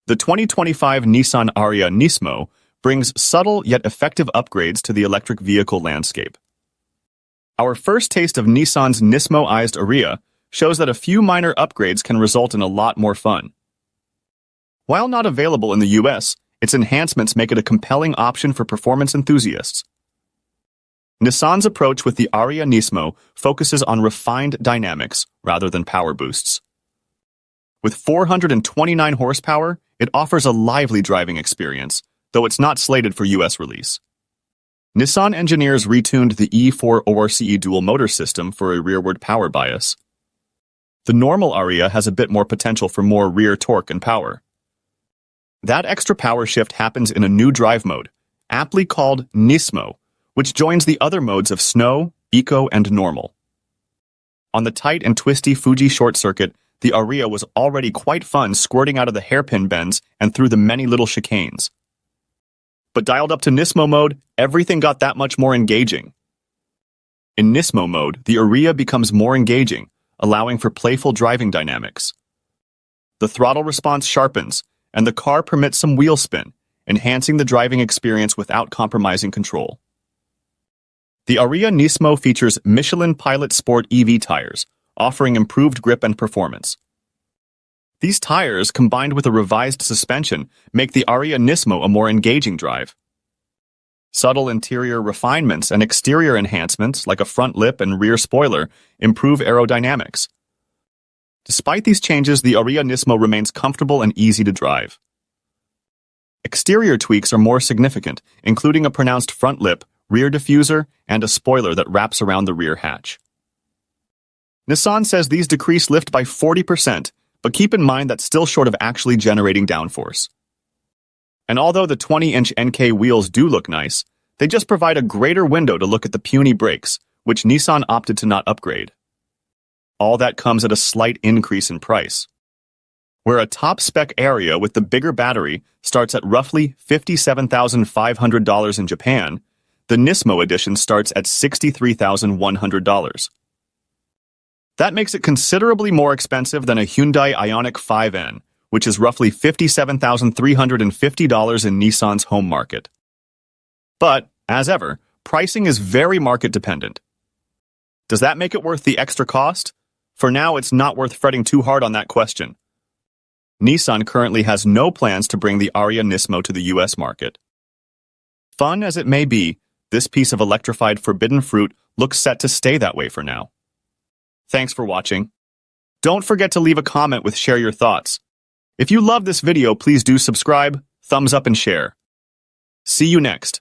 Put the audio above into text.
The 2025 Nissan Ariya NISMO brings subtle yet effective upgrades to the electric vehicle landscape. Our first taste of Nissan's Nismo-ized Ariya shows that a few minor upgrades can result in a lot more fun. While not available in the US, its enhancements make it a compelling option for performance enthusiasts. Nissan's approach with the Ariya NISMO focuses on refined dynamics rather than power boosts. With 429 horsepower, it offers a lively driving experience, though it's not slated for US release. Nissan engineers retuned the E4 ORCE dual motor system for a rearward power bias. The normal Ariya has a bit more potential for more rear torque and power. That extra power shift happens in a new drive mode, aptly called NISMO, which joins the other modes of Snow, Eco, and Normal. On the tight and twisty Fuji short circuit, the Ariya was already quite fun squirting out of the hairpin bends and through the many little chicanes. But dialed up to NISMO mode, everything got that much more engaging. In NISMO mode, the Ariya becomes more engaging, allowing for playful driving dynamics. The throttle response sharpens, and the car permits some wheel spin, enhancing the driving experience without compromising control. The Ariya NISMO features Michelin Pilot Sport EV tires, offering improved grip and performance. These tires, combined with a revised suspension, make the Ariya NISMO a more engaging drive. Subtle interior refinements and exterior enhancements, like a front lip and rear spoiler, improve aerodynamics. Despite these changes, the Ariya NISMO remains comfortable and easy to drive. Exterior tweaks are more significant, including a pronounced front lip, rear diffuser, and a spoiler that wraps around the rear hatch. Nissan says these decrease lift by 40%, but keep in mind that's still short of actually generating downforce. And although the 20-inch NK wheels do look nice, they just provide a greater window to look at the puny brakes, which Nissan opted to not upgrade. All that comes at a slight increase in price. Where a top-spec Ariya with the bigger battery starts at roughly $57,500 in Japan, the NISMO edition starts at $63,100. That makes it considerably more expensive than a Hyundai Ioniq 5N, which is roughly $57,350 in Nissan's home market. But, as ever, pricing is very market-dependent. Does that make it worth the extra cost? For now, it's not worth fretting too hard on that question. Nissan currently has no plans to bring the Ariya NISMO to the US market. Fun as it may be, this piece of electrified forbidden fruit looks set to stay that way for now. Thanks for watching. Don't forget to leave a comment with share your thoughts. If you love this video, please do subscribe, thumbs up, and share. See you next.